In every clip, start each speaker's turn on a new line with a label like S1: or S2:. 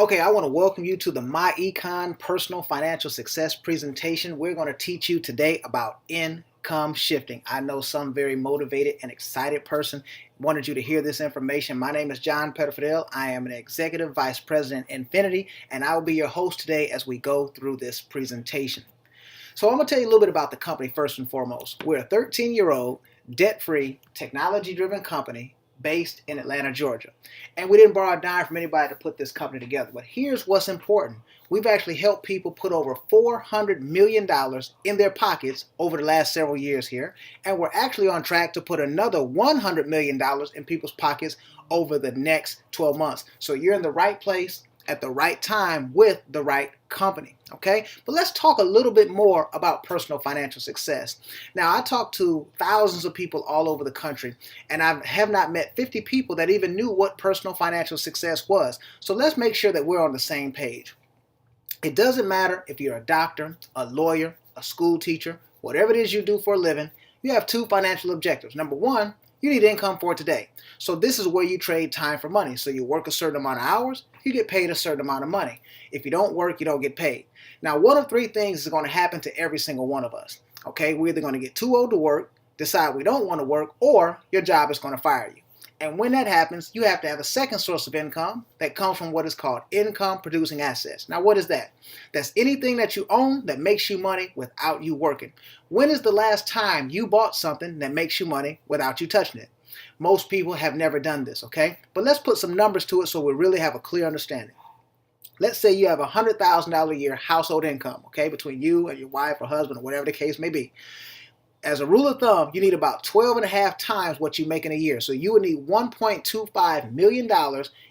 S1: Okay, I want to welcome you to the Myecon Personal Financial Success presentation. We're going to teach you today about income shifting. I know some very motivated and excited person wanted you to hear this information. My name is John Pettifidel. I am an Executive Vice President Infinity, and I will be your host today as we go through this presentation. So I'm going to tell you a little bit about the company first and foremost. We're a 13-year-old, debt-free, technology-driven company based in Atlanta, Georgia. And we didn't borrow a dime from anybody to put this company together. But here's what's important. We've actually helped people put over $400 million in their pockets over the last several years here. And we're actually on track to put another $100 million in people's pockets over the next 12 months. So you're in the right place at the right time with the right company, okay? But let's talk a little bit more about personal financial success. Now, I talked to thousands of people all over the country, and I have not met 50 people that even knew what personal financial success was. So let's make sure that we're on the same page. It doesn't matter if you're a doctor, a lawyer, a school teacher, whatever it is you do for a living, you have two financial objectives. Number one, you need income for today. So this is where you trade time for money. So you work a certain amount of hours, you get paid a certain amount of money. If you don't work, you don't get paid. Now, one of three things is going to happen to every single one of us. Okay, we're either going to get too old to work, decide we don't want to work, or your job is going to fire you. And when that happens, you have to have a second source of income that comes from what is called income producing assets. Now, what is that? That's anything that you own that makes you money without you working. When is the last time you bought something that makes you money without you touching it? Most people have never done this, okay? But let's put some numbers to it so we really have a clear understanding. Let's say you have a $100,000 a year household income, okay, between you and your wife or husband or whatever the case may be. As a rule of thumb, you need about 12 and a half times what you make in a year. So you would need $1.25 million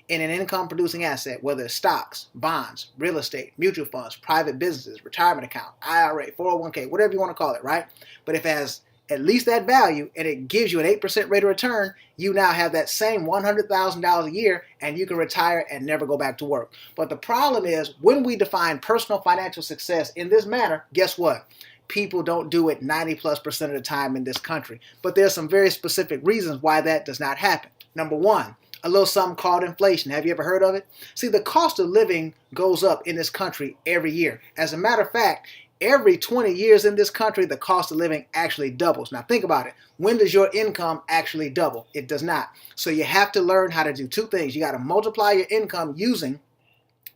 S1: in an income producing asset, whether it's stocks, bonds, real estate, mutual funds, private businesses, retirement account, IRA, 401k, whatever you want to call it, right? But if it has at least that value and it gives you an 8% rate of return, you now have that same $100,000 a year and you can retire and never go back to work. But the problem is when we define personal financial success in this manner, guess what? People don't do it 90+% of the time in this country. But there's some very specific reasons why that does not happen. Number one, a little something called inflation. Have you ever heard of it? See, the cost of living goes up in this country every year. As a matter of fact, every 20 years in this country, the cost of living actually doubles. Now think about it. When does your income actually double? It does not. So you have to learn how to do two things. You got to multiply your income using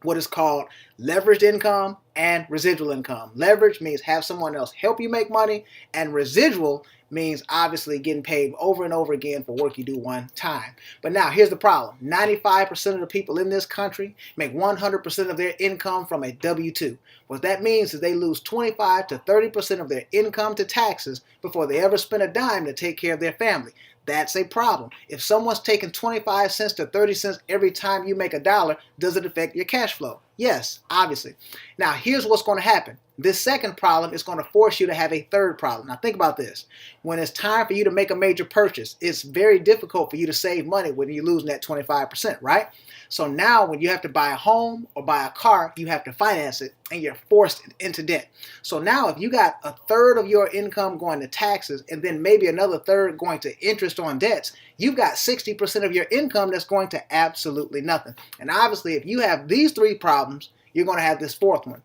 S1: what is called leveraged income and residual income. Leverage means have someone else help you make money, and residual means obviously getting paid over and over again for work you do one time. But now here's the problem. 95% of the people in this country make 100% of their income from a W-2. What that means is they lose 25 to 30% of their income to taxes before they ever spend a dime to take care of their family. That's a problem. If someone's taking 25 cents to 30 cents every time you make a dollar, does it affect your cash flow? Yes, obviously. Now, here's what's going to happen. This second problem is going to force you to have a third problem. Now, think about this. When it's time for you to make a major purchase, it's very difficult for you to save money when you're losing that 25%, right? So now when you have to buy a home or buy a car, you have to finance it and you're forced into debt. So now if you got a third of your income going to taxes and then maybe another third going to interest on debts, you've got 60% of your income that's going to absolutely nothing. And obviously if you have these three problems, you're going to have this fourth one.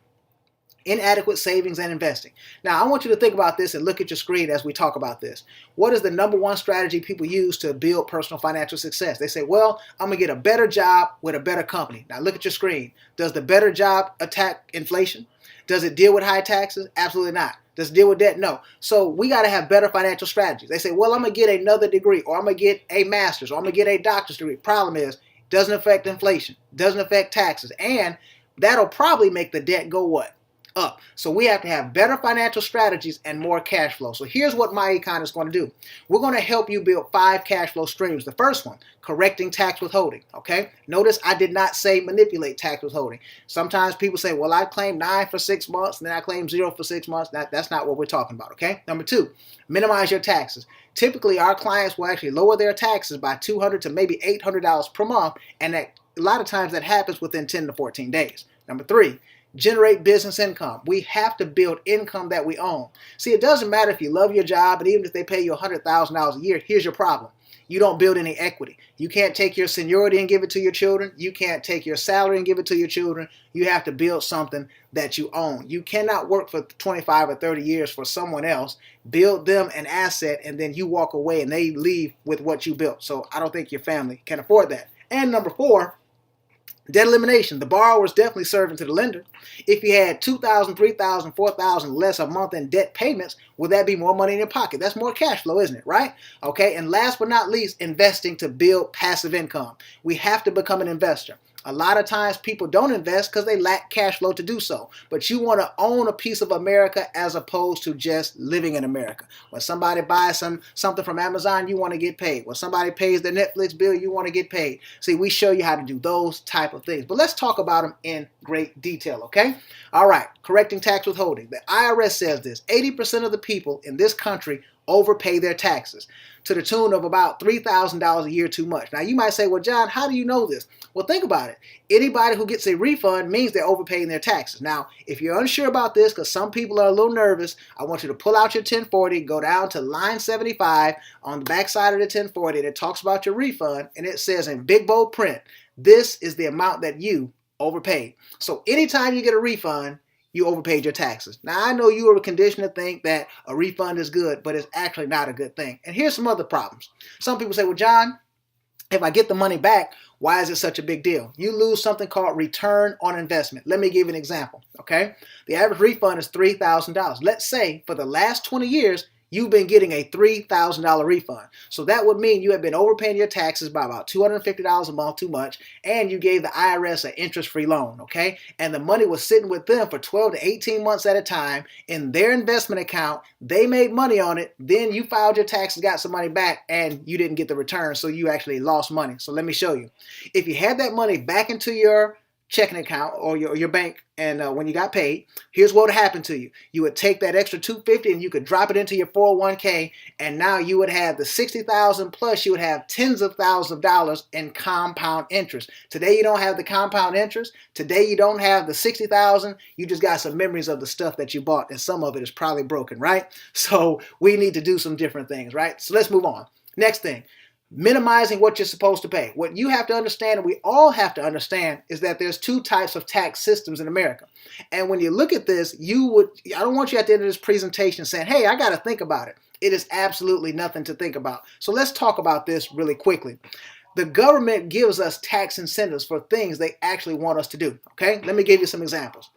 S1: Inadequate savings and investing. Now, I want you to think about this and look at your screen as we talk about this. What is the number one strategy people use to build personal financial success? They say, well, I'm going to get a better job with a better company. Now, look at your screen. Does the better job attack inflation? Does it deal with high taxes? Absolutely not. Does it deal with debt? No. So we got to have better financial strategies. They say, well, I'm going to get another degree, or I'm going to get a master's, or I'm going to get a doctor's degree. Problem is, it doesn't affect inflation, doesn't affect taxes, and that'll probably make the debt go what? Up. So we have to have better financial strategies and more cash flow. So here's what Myecon is going to do. We're going to help you build 5 cash flow streams. The first one, correcting tax withholding. Okay. Notice I did not say manipulate tax withholding. Sometimes people say, well, I claim 9 for 6 months and then I claim 0 for 6 months. That's not what we're talking about. Okay. Number 2, minimize your taxes. Typically, our clients will actually lower their taxes by $200 to maybe $800 per month. And a lot of times that happens within 10 to 14 days. Number 3, generate business income. We have to build income that we own. See, it doesn't matter if you love your job, and even if they pay you $100,000 a year, here's your problem. you don't build any equity. You can't take your seniority and give it to your children. You can't take your salary and give it to your children. You have to build something that you own. You cannot work for 25 or 30 years for someone else, build them an asset, and then you walk away and they leave with what you built. So I don't think your family can afford that. And number 4, debt elimination. The borrower is definitely serving to the lender. If you had $2,000, $3,000, $4,000 less a month in debt payments, would that be more money in your pocket? That's more cash flow, isn't it? Right? Okay. And last but not least, investing to build passive income. We have to become an investor. A lot of times people don't invest because they lack cash flow to do so. But you want to own a piece of America as opposed to just living in America. When somebody buys something from Amazon, you want to get paid. When somebody pays their Netflix bill, you want to get paid. See, we show you how to do those type of things. But let's talk about them in great detail, okay? All right, correcting tax withholding. The IRS says this: 80% of the people in this country overpay their taxes to the tune of about $3,000 a year too much. Now you might say, well, John, how do you know this? Well, think about it. Anybody who gets a refund means they're overpaying their taxes. Now, if you're unsure about this, because some people are a little nervous, I want you to pull out your 1040, go down to line 75 on the back side of the 1040, and it talks about your refund, and it says in big bold print, this is the amount that you overpaid. So anytime you get a refund, you overpaid your taxes. Now, I know you are conditioned to think that a refund is good, but it's actually not a good thing. And here's some other problems. Some people say, well, John, if I get the money back, why is it such a big deal? You lose something called return on investment. Let me give you an example, okay? The average refund is $3,000. Let's say for the last 20 years, you've been getting a $3,000 refund. So that would mean you have been overpaying your taxes by about $250 a month too much, and you gave the IRS an interest-free loan, okay? And the money was sitting with them for 12 to 18 months at a time in their investment account. They made money on it. Then you filed your taxes, got some money back, and you didn't get the return, so you actually lost money. So let me show you. If you had that money back into your checking account or your bank, and when you got paid, here's what would happen to you. You would take that extra $250 and you could drop it into your 401k, and now you would have the $60,000 plus you would have tens of thousands of dollars in compound interest. Today you don't have the compound interest. Today you don't have the $60,000. You just got some memories of the stuff that you bought, and some of it is probably broken, right? So we need to do some different things, right? So let's move on. Next thing. Minimizing what you're supposed to pay. What you have to understand, and we all have to understand, is that there's 2 types of tax systems in America. And when you look at this, I don't want you at the end of this presentation saying, hey, I got to think about it. It is absolutely nothing to think about. So let's talk about this really quickly. The government gives us tax incentives for things they actually want us to do. Okay, let me give you some examples.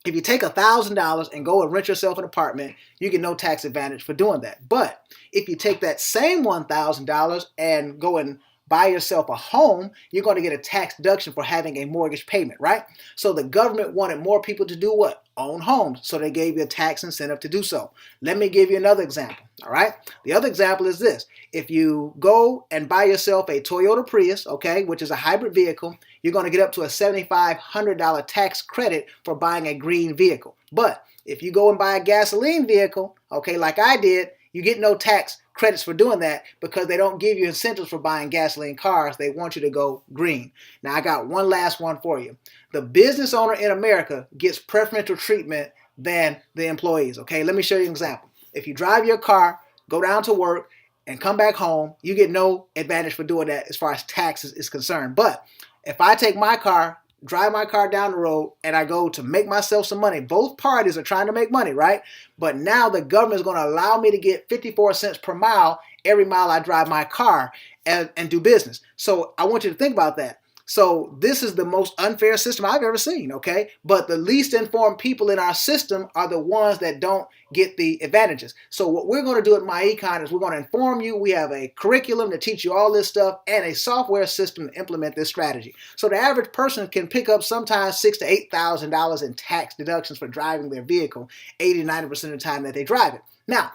S1: If you take $1,000 and go and rent yourself an apartment, you get no tax advantage for doing that. But if you take that same $1,000 and go and buy yourself a home, you're going to get a tax deduction for having a mortgage payment, right? So the government wanted more people to do what? Own homes. So they gave you a tax incentive to do so. Let me give you another example, all right? The other example is this. If you go and buy yourself a Toyota Prius, okay, which is a hybrid vehicle, you're going to get up to a $7,500 tax credit for buying a green vehicle. But if you go and buy a gasoline vehicle, okay, like I did, you get no tax credits for doing that because they don't give you incentives for buying gasoline cars. They want you to go green. Now, I got one last one for you. The business owner in America gets preferential treatment than the employees, okay? Let me show you an example. If you drive your car, go down to work, and come back home, you get no advantage for doing that as far as taxes is concerned. But if I take my car, drive my car down the road, and I go to make myself some money, both parties are trying to make money, right? But now the government is going to allow me to get 54 cents per mile every mile I drive my car and do business. So I want you to think about that. So this is the most unfair system I've ever seen, okay? But the least informed people in our system are the ones that don't get the advantages. So what we're going to do at Myecon is we're going to inform you. We have a curriculum to teach you all this stuff and a software system to implement this strategy. So the average person can pick up sometimes $6,000 to $8,000 in tax deductions for driving their vehicle 80 to 90% of the time that they drive it. Now,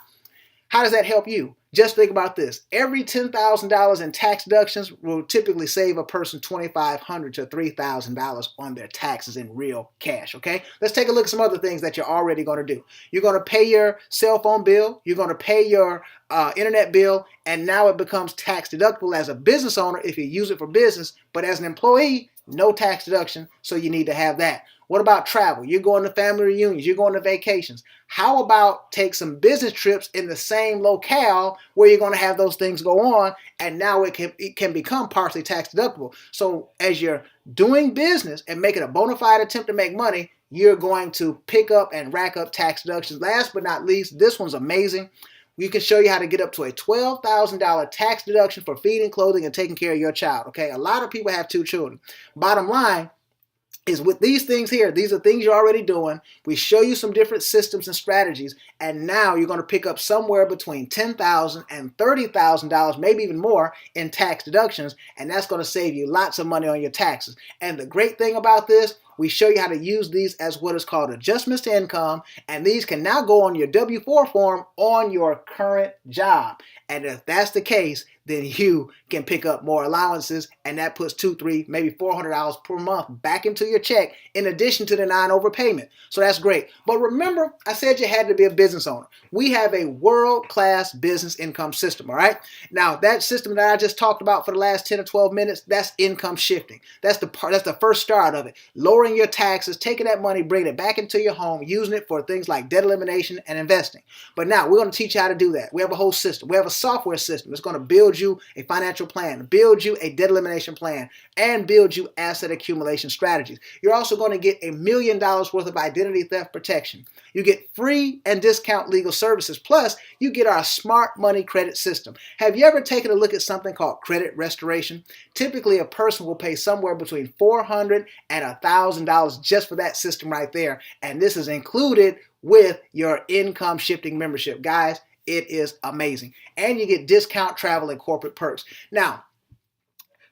S1: how does that help you? Just think about this. Every $10,000 in tax deductions will typically save a person $2,500 to $3,000 on their taxes in real cash, okay? Let's take a look at some other things that you're already going to do. You're going to pay your cell phone bill. You're going to pay your internet bill, and now it becomes tax deductible as a business owner if you use it for business, but as an employee, no tax deduction, so you need to have that. What about travel? You're going to family reunions. You're going to vacations. How about take some business trips in the same locale where you're going to have those things go on, and now it can become partially tax deductible. So as you're doing business and making a bona fide attempt to make money, you're going to pick up and rack up tax deductions. Last but not least, this one's amazing. We can show you how to get up to a $12,000 tax deduction for feeding, clothing, and taking care of your child. Okay, a lot of people have 2 children. Bottom line is with these things here, these are things you're already doing. We show you some different systems and strategies, and now you're going to pick up somewhere between $10,000 and $30,000, maybe even more, in tax deductions, and that's going to save you lots of money on your taxes. And the great thing about this, we show you how to use these as what is called adjustments to income, and these can now go on your W-4 form on your current job. And if that's the case, then you can pick up more allowances, and that puts $200, $300, maybe $400 per month back into your check in addition to the non-overpayment. So that's great. But remember, I said you had to be a business owner. We have a world-class business income system, all right? Now, that system that I just talked about for the last 10 or 12 minutes, that's income shifting. That's the first start of it. Lowering your taxes, taking that money, bringing it back into your home, using it for things like debt elimination and investing. But now, we're going to teach you how to do that. We have a whole system. We have a software system that's going to build you a financial plan, build you a debt elimination plan, and build you asset accumulation strategies. You're also going to get $1 million worth of identity theft protection. You get free and discount legal services. Plus, you get our smart money credit system. Have you ever taken a look at something called credit restoration? Typically, a person will pay somewhere between $400 and $1,000 just for that system right there. And this is included with your income shifting membership. Guys, it is amazing. And you get discount travel and corporate perks. Now,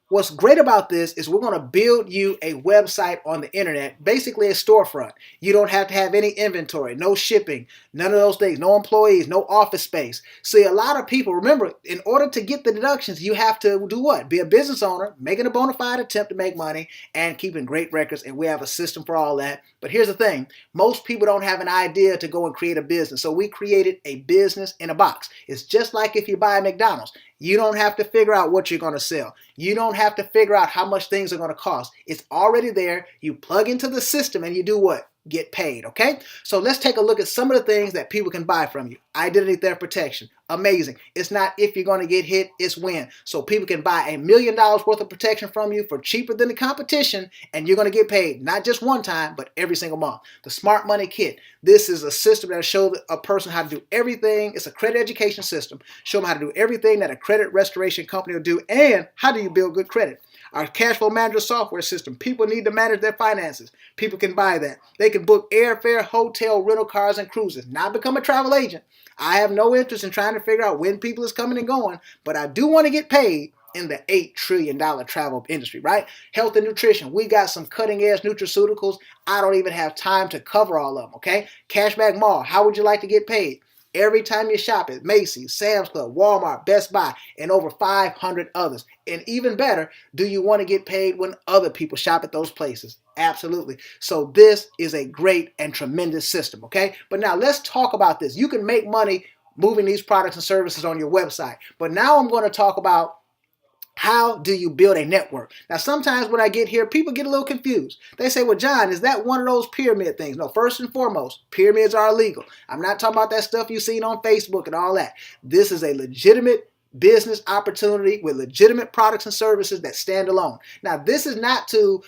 S1: what's great about this is we're going to build you a website on the internet, basically a storefront. You don't have to have any inventory, no shipping, none of those things, no employees, no office space. See, a lot of people, remember, in order to get the deductions, you have to do what? Be a business owner, making a bona fide attempt to make money, and keeping great records, and we have a system for all that. But here's the thing. Most people don't have an idea to go and create a business, so we created a business in a box. It's just like if you buy a McDonald's. You don't have to figure out what you're going to sell. You don't have to figure out how much things are going to cost. It's already there. You plug into the system and you do what? Get paid, okay? So let's take a look at some of the things that people can buy from you. Identity theft protection. Amazing. It's not if you're going to get hit, it's when. So people can buy $1 million worth of protection from you for cheaper than the competition, and you're going to get paid not just one time, but every single month. The Smart Money Kit. This is a system that'll show a person how to do everything. It's a credit education system. Show them how to do everything that a credit restoration company will do, and how do you build good credit. Our cash flow manager software system. People need to manage their finances. People can buy that. They can book airfare, hotel, rental cars, and cruises. Not become a travel agent. I have no interest in trying to figure out when people is coming and going, but I do want to get paid in the $8 trillion travel industry, right? Health and nutrition. We got some cutting-edge nutraceuticals. I don't even have time to cover all of them, okay? Cashback Mall. How would you like to get paid? Every time you shop at Macy's, Sam's Club, Walmart, Best Buy, and over 500 others. And even better, do you want to get paid when other people shop at those places? Absolutely. So this is a great and tremendous system, okay? But now let's talk about this. You can make money moving these products and services on your website. But now I'm going to talk about how do you build a network? Now, sometimes when I get here, people get a little confused. They say, well, John, is that one of those pyramid things? No, first and foremost, pyramids are illegal. I'm not talking about that stuff you've seen on Facebook and all that. This is a legitimate business opportunity with legitimate products and services that stand alone. Now, this is not to,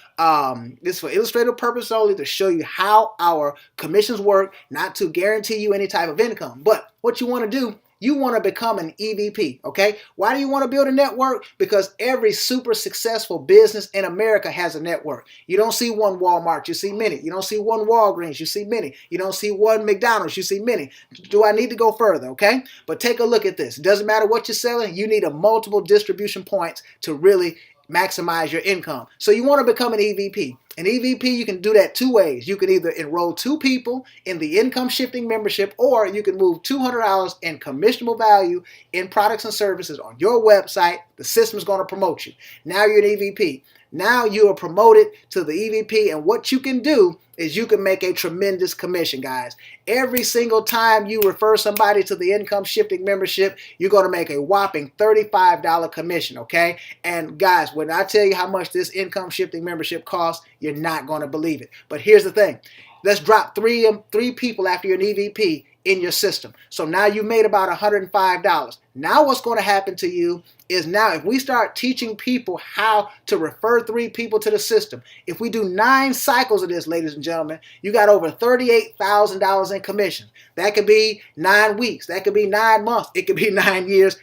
S1: this is for illustrative purpose only, to show you how our commissions work, not to guarantee you any type of income. But what you want to do, you want to become an EVP, okay? Why do you want to build a network? Because every super successful business in America has a network. You don't see one Walmart, you see many. You don't see one Walgreens, you see many. You don't see one McDonald's, you see many. Do I need to go further, okay? But take a look at this. It doesn't matter what you're selling, you need a multiple distribution points to really maximize your income. So you want to become an EVP. An EVP, you can do that 2 ways. You can either enroll 2 people in the income shifting membership, or you can move $200 in commissionable value in products and services on your website. The system is going to promote you. Now you're an EVP. Now you are promoted to the EVP, and what you can do is you can make a tremendous commission, guys. Every single time you refer somebody to the income shifting membership, you're going to make a whopping $35 commission, okay? And guys, when I tell you how much this income shifting membership costs, you're not going to believe it. But here's the thing. Let's drop three people after you're an EVP in your system. So now you made about $105. Now what's going to happen to you is, now if we start teaching people how to refer 3 people to the system, if we do 9 cycles of this, ladies and gentlemen, you got over $38,000 in commissions. That could be 9 weeks. That could be 9 months. It could be 9 years.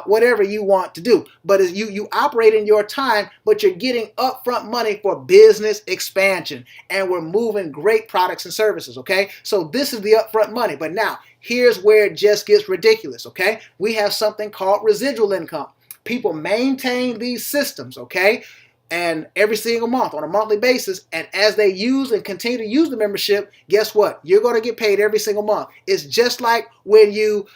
S1: Whatever you want to do. But as you operate in your time, but you're getting upfront money for business expansion. And we're moving great products and services, okay? So this is the upfront money. But now, here's where it just gets ridiculous, okay? We have something called residual income. People maintain these systems, okay? And every single month on a monthly basis, and as they use and continue to use the membership, guess what? You're going to get paid every single month. It's just like when you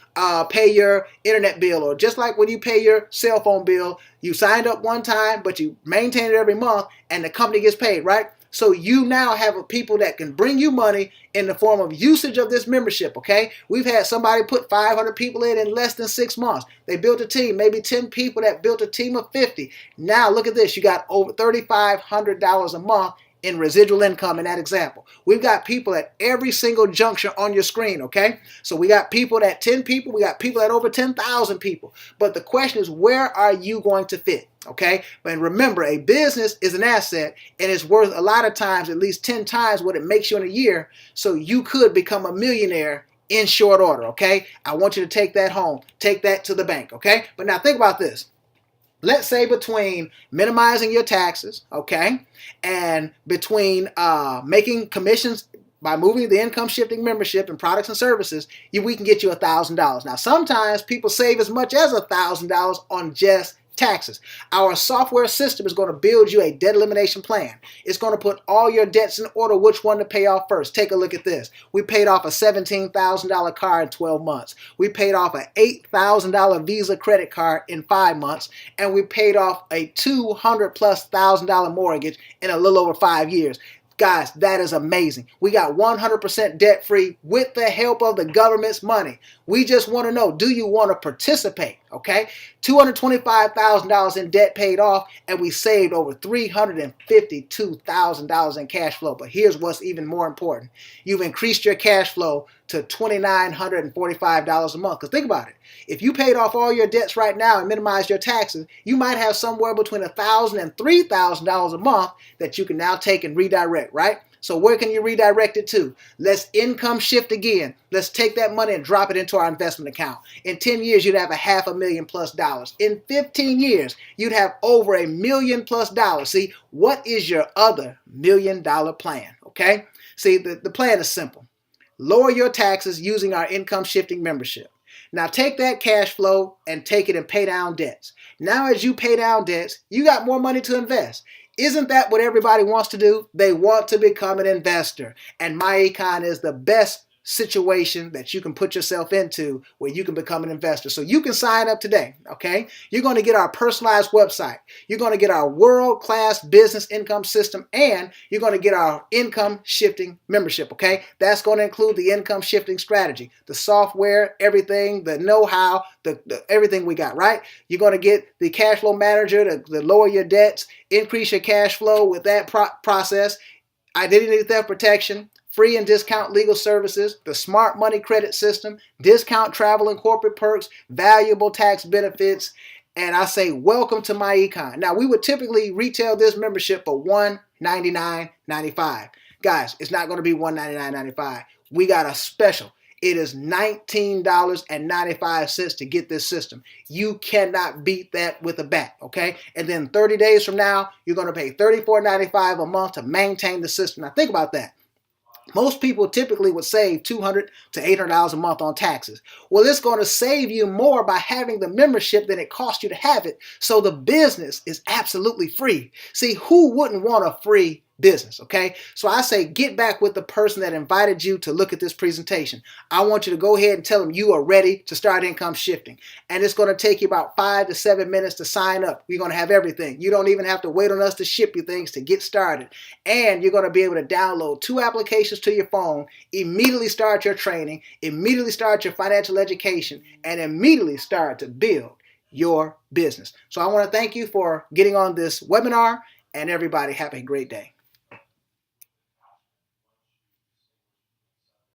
S1: pay your internet bill, or just like when you pay your cell phone bill. You signed up one time, but you maintain it every month, and the company gets paid, right? So you now have people that can bring you money in the form of usage of this membership, okay? We've had somebody put 500 people in less than 6 months. They built a team, maybe 10 people that built a team of 50. Now look at this. You got over $3,500 a month in residual income in that example. We've got people at every single juncture on your screen, okay? So we got people at 10 people. We got people at over 10,000 people. But the question is, where are you going to fit? Okay, but remember, a business is an asset, and it's worth a lot of times, at least 10 times what it makes you in a year. So you could become a millionaire in short order. Okay, I want you to take that home, take that to the bank. Okay, but now think about this. Let's say between minimizing your taxes, okay, and between making commissions by moving the income shifting membership and products and services, we can get you $1,000. Now, sometimes people save as much as $1,000 on just taxes. Our software system is going to build you a debt elimination plan. It's going to put all your debts in order, which one to pay off first. Take a look at this. We paid off a $17,000 car in 12 months. We paid off an $8,000 Visa credit card in 5 months, and we paid off a $200,000+ mortgage in a little over 5 years. Guys, that is amazing. We got 100% debt-free with the help of the government's money. We just want to know, do you want to participate? Okay, $225,000 in debt paid off, and we saved over $352,000 in cash flow. But here's what's even more important. You've increased your cash flow to $2,945 a month. Because think about it. If you paid off all your debts right now and minimized your taxes, you might have somewhere between $1,000 and $3,000 a month that you can now take and redirect, right? So where can you redirect it to? Let's income shift again. Let's take that money and drop it into our investment account. In 10 years, you'd have $500,000+. In 15 years, you'd have over $1 million+. See, what is your other $1 million plan? Okay? See, the plan is simple. Lower your taxes using our income shifting membership. Now take that cash flow and take it and pay down debts. Now as you pay down debts, you got more money to invest. Isn't that what everybody wants to do? They want to become an investor. And Myecon is the best situation that you can put yourself into where you can become an investor. So you can sign up today, okay? You're going to get our personalized website. You're going to get our world-class business income system, and you're going to get our income shifting membership, okay? That's going to include the income shifting strategy, the software, everything, the know-how, the everything we got, right? You're going to get the cash flow manager to lower your debts, increase your cash flow with that process, identity theft protection, free and discount legal services, the smart money credit system, discount travel and corporate perks, valuable tax benefits, and I say welcome to Myecon. Now, we would typically retail this membership for $199.95. Guys, it's not going to be $199.95. We got a special. It is $19.95 to get this system. You cannot beat that with a bat, okay? And then 30 days from now, you're going to pay $34.95 a month to maintain the system. Now, think about that. Most people typically would save $200 to $800 a month on taxes. Well, it's going to save you more by having the membership than it costs you to have it. So the business is absolutely free. See, who wouldn't want a free business, okay? So I say get back with the person that invited you to look at this presentation. I want you to go ahead and tell them you are ready to start income shifting. And it's going to take you about 5 to 7 minutes to sign up. We're going to have everything. You don't even have to wait on us to ship you things to get started. And you're going to be able to download 2 applications to your phone, immediately start your training, immediately start your financial education, and immediately start to build your business. So I want to thank you for getting on this webinar, and everybody have a great day.